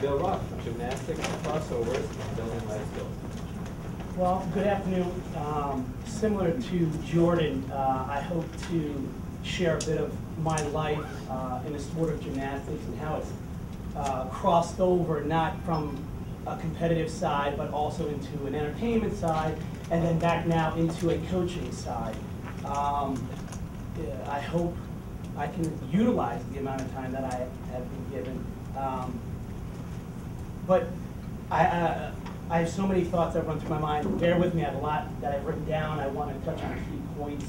Bill Roth, Gymnastics, Crossovers, Building Life Skills. Well, good afternoon. Similar to Jordan, I hope to share a bit of my life in the sport of gymnastics and how it's crossed over, not from a competitive side, but also into an entertainment side, and then back now into a coaching side. I hope I can utilize the amount of time that I have been given. But I have so many thoughts that run through my mind. Bear with me, I have a lot that I've written down. I want to touch on key points.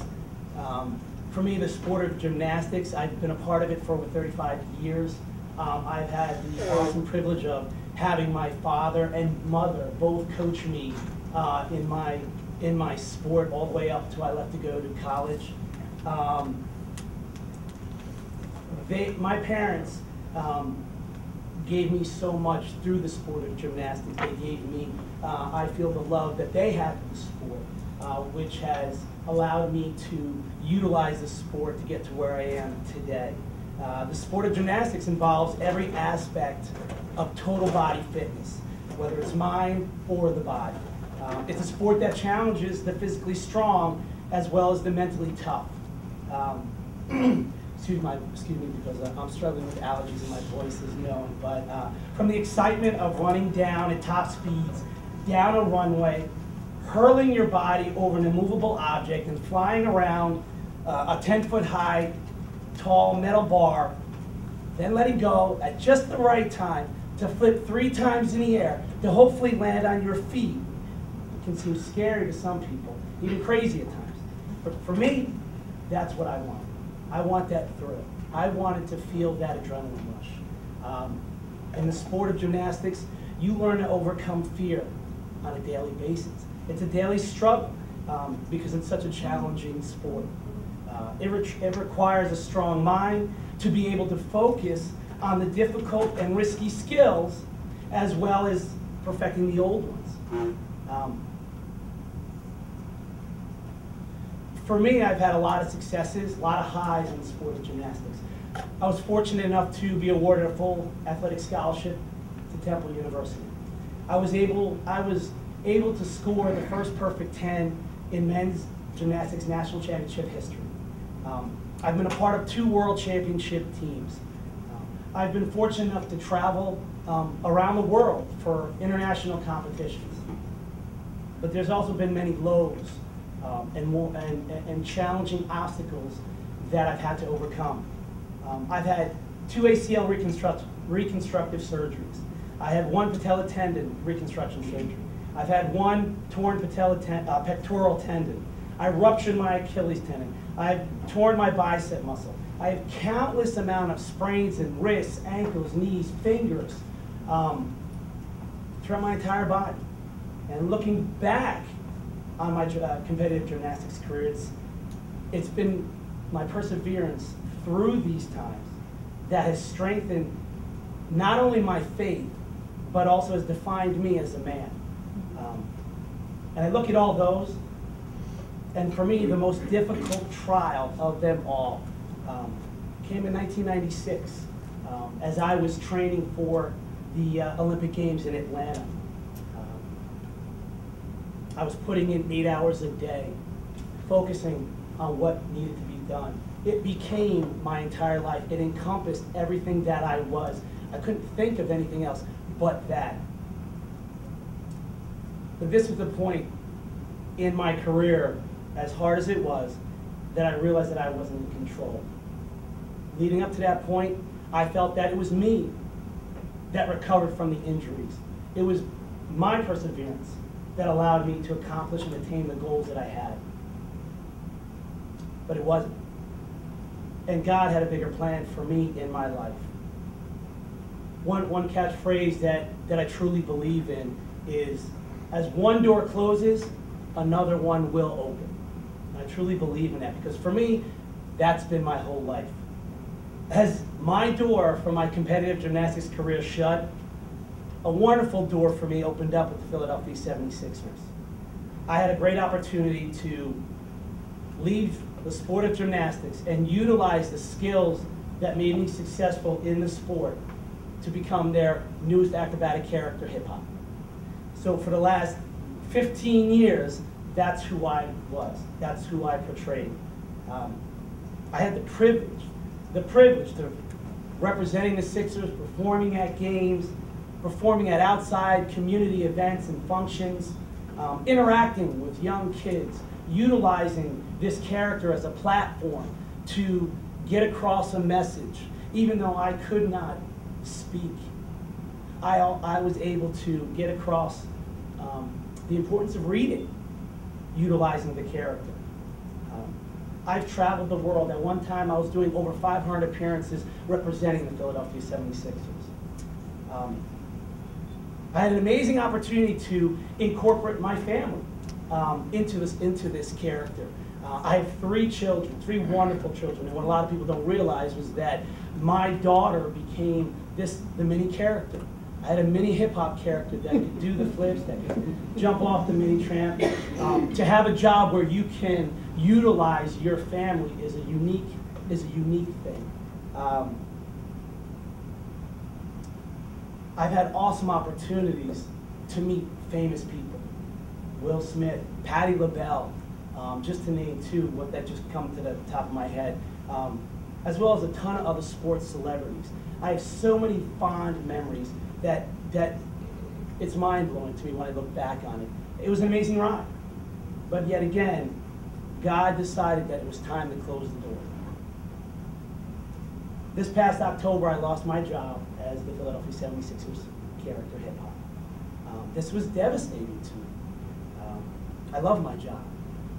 For me, the sport of gymnastics, I've been a part of it for over 35 years. I've had the awesome privilege of having my father and mother both coach me in my sport all the way up until I left to go to college. My parents gave me so much through the sport of gymnastics. They gave me, I feel, the love that they had for the sport, which has allowed me to utilize the sport to get to where I am today. The sport of gymnastics involves every aspect of total body fitness, whether it's mind or the body. It's a sport that challenges the physically strong as well as the mentally tough. Excuse me, because I'm struggling with allergies and my voice is known. But from the excitement of running down at top speeds, down a runway, hurling your body over an immovable object and flying around a 10-foot high, tall metal bar, then letting go at just the right time to flip 3 times in the air to hopefully land on your feet. It can seem scary to some people, even crazy at times. But for me, that's what I want. I want that thrill. I wanted to feel that adrenaline rush. In the sport of gymnastics, you learn to overcome fear on a daily basis. It's a daily struggle because it's such a challenging sport. It requires a strong mind to be able to focus on the difficult and risky skills as well as perfecting the old ones. For me, I've had a lot of successes, a lot of highs in the sport of gymnastics. I was fortunate enough to be awarded a full athletic scholarship to Temple University. I was able to score the first perfect 10 in men's gymnastics national championship history. I've been a part of 2 world championship teams. I've been fortunate enough to travel around the world for international competitions. But there's also been many lows and challenging obstacles that I've had to overcome. I've had 2 ACL reconstructive surgeries. I had 1 patella tendon reconstruction surgery. I've had 1 torn pectoral tendon. I ruptured my Achilles tendon. I've torn my bicep muscle. I have countless amount of sprains in wrists, ankles, knees, fingers, throughout my entire body. And looking back on my competitive gymnastics career, it's been my perseverance through these times that has strengthened not only my faith, but also has defined me as a man. And I look at all those, and for me, the most difficult trial of them all came in 1996 as I was training for the Olympic Games in Atlanta. I was putting in 8 hours a day, focusing on what needed to be done. It became my entire life. It encompassed everything that I was. I couldn't think of anything else but that. But this was the point in my career, as hard as it was, that I realized that I wasn't in control. Leading up to that point, I felt that it was me that recovered from the injuries. It was my perseverance that allowed me to accomplish and attain the goals that I had. But it wasn't. And God had a bigger plan for me in my life. One catchphrase that I truly believe in is, as one door closes, another one will open. And I truly believe in that, because for me, that's been my whole life. As my door for my competitive gymnastics career shut, a wonderful door for me opened up with the Philadelphia 76ers. I had a great opportunity to leave the sport of gymnastics and utilize the skills that made me successful in the sport to become their newest acrobatic character, hip hop. So for the last 15 years, that's who I was. That's who I portrayed. I had the privilege to representing the Sixers, performing at games, performing at outside community events and functions, interacting with young kids, utilizing this character as a platform to get across a message. Even though I could not speak, I was able to get across the importance of reading, utilizing the character. I've traveled the world. At one time, I was doing over 500 appearances representing the Philadelphia 76ers. I had an amazing opportunity to incorporate my family into this character. I have 3 children, 3 wonderful children, and what a lot of people don't realize was that my daughter became the mini character. I had a mini hip-hop character that could do the flips, that could jump off the mini tramp. To have a job where you can utilize your family is a unique thing. I've had awesome opportunities to meet famous people. Will Smith, Patti LaBelle, just to name 2, what that just come to the top of my head, as well as a ton of other sports celebrities. I have so many fond memories that it's mind-blowing to me when I look back on it. It was an amazing ride. But yet again, God decided that it was time to close the door. This past October, I lost my job as the Philadelphia 76ers character hip-hop. This was devastating to me. I love my job.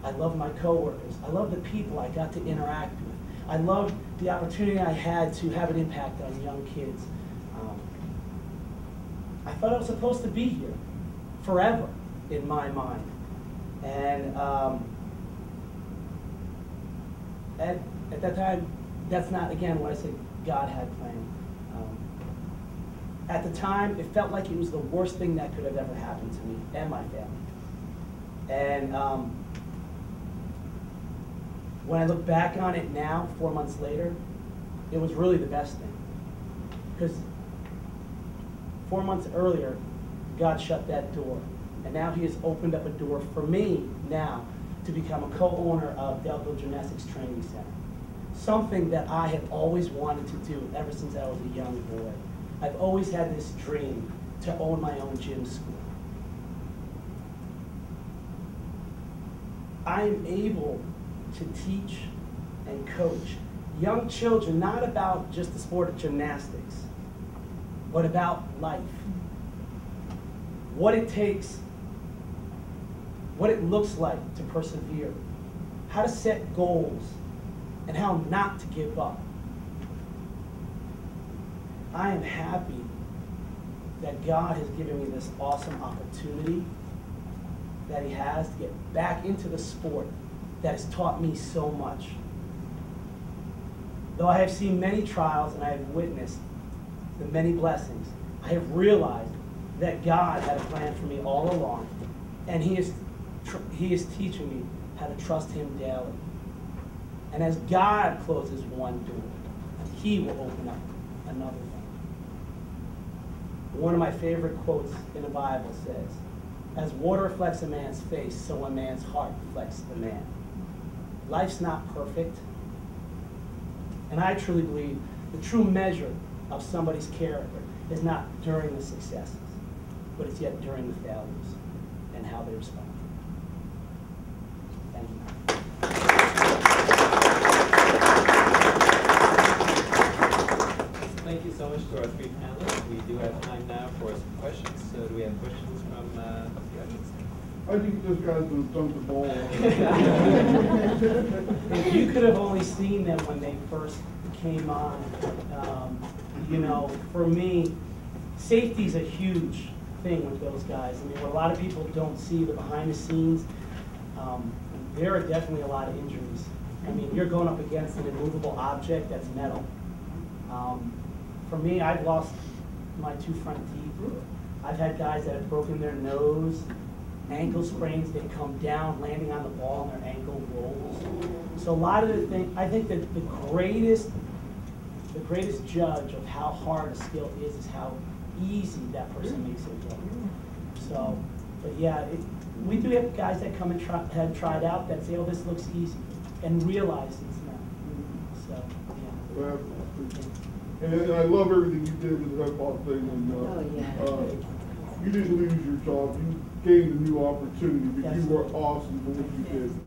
I love my coworkers. I love the people I got to interact with. I loved the opportunity I had to have an impact on young kids. I thought I was supposed to be here forever in my mind. And at that time, that's not, again, what I said God had planned. At the time, it felt like it was the worst thing that could have ever happened to me and my family. And when I look back on it now, 4 months later, it was really the best thing. Because 4 months earlier, God shut that door. And now He has opened up a door for me now to become a co-owner of Delco Gymnastics Training Center. Something that I have always wanted to do ever since I was a young boy. I've always had this dream to own my own gym school. I am able to teach and coach young children, not about just the sport of gymnastics, but about life. What it takes, what it looks like to persevere, how to set goals, and how not to give up. I am happy that God has given me this awesome opportunity that He has to get back into the sport that has taught me so much. Though I have seen many trials and I have witnessed the many blessings, I have realized that God had a plan for me all along, and He is teaching me how to trust Him daily. And as God closes one door, He will open up another one. One of my favorite quotes in the Bible says, "As water reflects a man's face, so a man's heart reflects the man." Life's not perfect. And I truly believe the true measure of somebody's character is not during the successes, but it's yet during the failures and how they respond. Thank you. Thank you so much to our 3 panelists. We do have time now for some questions. So do we have questions from the audience? I think this guy's gonna dunk the ball. If you could have only seen them when they first came on, you know, for me, safety's a huge thing with those guys. I mean, what a lot of people don't see, the behind the scenes, there are definitely a lot of injuries. I mean, you're going up against an immovable object that's metal. For me, I've lost my 2 front teeth. I've had guys that have broken their nose, ankle sprains, they come down, landing on the ball, and their ankle rolls. So a lot of the things, I think that the the greatest judge of how hard a skill is how easy that person makes it look. So, but yeah, we do have guys that come and have tried out that say, oh, this looks easy, and realize it's not. So, yeah. Well, and I love everything you did with the hip hop thing, and you didn't lose your job. You gained a new opportunity, but you were awesome for what you did.